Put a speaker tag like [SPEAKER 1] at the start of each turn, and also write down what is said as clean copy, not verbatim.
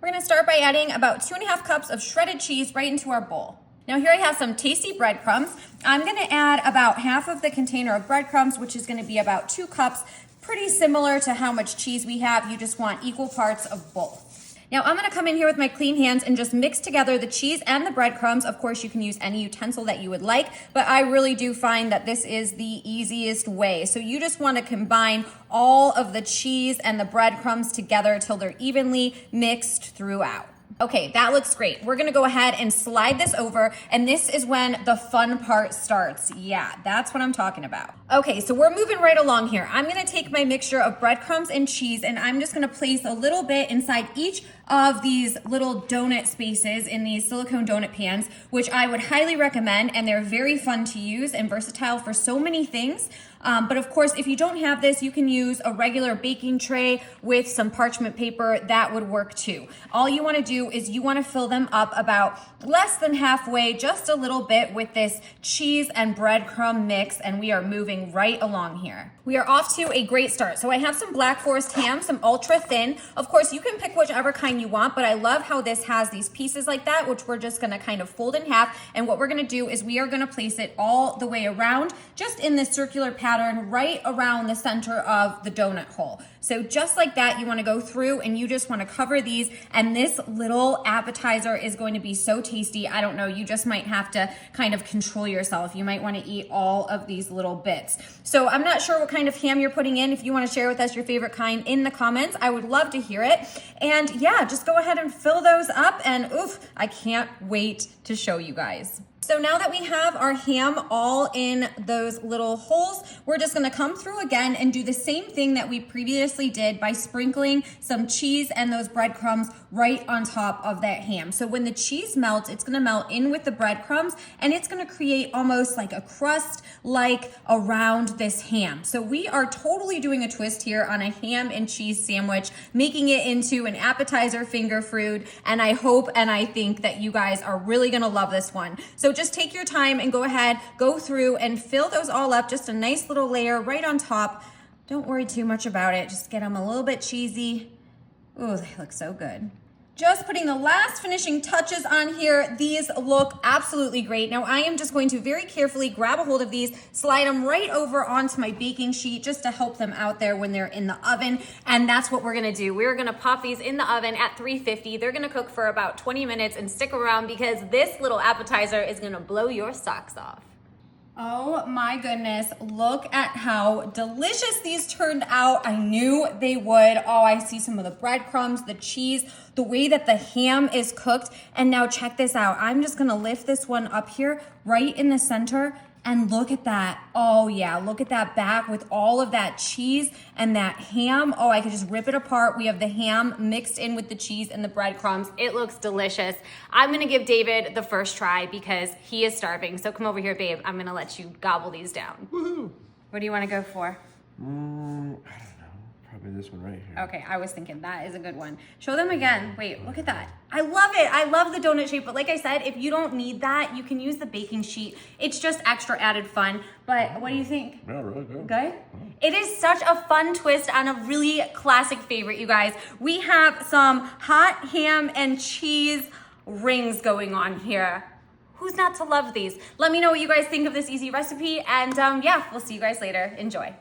[SPEAKER 1] We're gonna start by adding about 2.5 cups of shredded cheese right into our bowl. Now here I have some tasty breadcrumbs. I'm gonna add about half of the container of breadcrumbs, which is gonna be about 2 cups, pretty similar to how much cheese we have. You just want equal parts of both. Now I'm gonna come in here with my clean hands and just mix together the cheese and the breadcrumbs. Of course, you can use any utensil that you would like, but I really do find that this is the easiest way. So you just wanna combine all of the cheese and the breadcrumbs together till they're evenly mixed throughout. Okay, that looks great. We're gonna go ahead and slide this over, and this is when the fun part starts. Yeah, that's what I'm talking about. Okay, so we're moving right along here. I'm gonna take my mixture of breadcrumbs and cheese, and I'm just gonna place a little bit inside each of these little donut spaces in these silicone donut pans, which I would highly recommend, and they're very fun to use and versatile for so many things. But of course, if you don't have this, you can use a regular baking tray with some parchment paper. That would work too. All you wanna do is you wanna fill them up about less than halfway, just a little bit with this cheese and breadcrumb mix, and we are moving right along here. We are off to a great start. So I have some Black Forest ham, some ultra thin. Of course, you can pick whichever kind you want, but I love how this has these pieces like that, which we're just gonna kind of fold in half. And what we're gonna do is we are gonna place it all the way around, just in this circular pattern right around the center of the donut hole. So just like that, you wanna go through and you just wanna cover these, and this little appetizer is going to be so tasty. I don't know, you just might have to kind of control yourself. You might wanna eat all of these little bits. So I'm not sure what kind of ham you're putting in. If you wanna share with us your favorite kind in the comments, I would love to hear it. And yeah, just go ahead and fill those up, and oof, I can't wait to show you guys. So now that we have our ham all in those little holes, we're just gonna come through again and do the same thing that we previously did by sprinkling some cheese and those breadcrumbs right on top of that ham. So when the cheese melts, it's gonna melt in with the breadcrumbs, and it's gonna create almost like a crust like around this ham. So we are totally doing a twist here on a ham and cheese sandwich, making it into an appetizer finger food, and I hope and I think that you guys are really gonna love this one. So just take your time and go ahead, go through and fill those all up, just a nice little layer right on top. Don't worry too much about it, just get them a little bit cheesy. Ooh, they look so good. Just putting the last finishing touches on here. These look absolutely great. Now I am just going to very carefully grab a hold of these, slide them right over onto my baking sheet just to help them out there when they're in the oven. And that's what we're gonna do. We're gonna pop these in the oven at 350. They're gonna cook for about 20 minutes, and stick around because this little appetizer is gonna blow your socks off. Oh my goodness, look at how delicious these turned out. I knew they would. Oh, I see some of the breadcrumbs, the cheese, the way that the ham is cooked. And now check this out. I'm just gonna lift this one up here right in the center, and look at that. Oh yeah, look at that back with all of that cheese and that ham. Oh, I could just rip it apart. We have the ham mixed in with the cheese and the breadcrumbs. It looks delicious. I'm gonna give David the first try because he is starving. So come over here, babe. I'm gonna let you gobble these down. Woohoo! What do you wanna go for?
[SPEAKER 2] I don't know. Probably this one right here.
[SPEAKER 1] Okay, I was thinking that is a good one. Show them again. Wait, look at that. I love it. I love the donut shape, but like I said, if you don't need that, you can use the baking sheet. It's just extra added fun. But what do you think?
[SPEAKER 2] Yeah, really good.
[SPEAKER 1] Good? It is such a fun twist on a really classic favorite, you guys. We have some hot ham and cheese rings going on here. Who's not to love these? Let me know what you guys think of this easy recipe, and yeah, we'll see you guys later. Enjoy.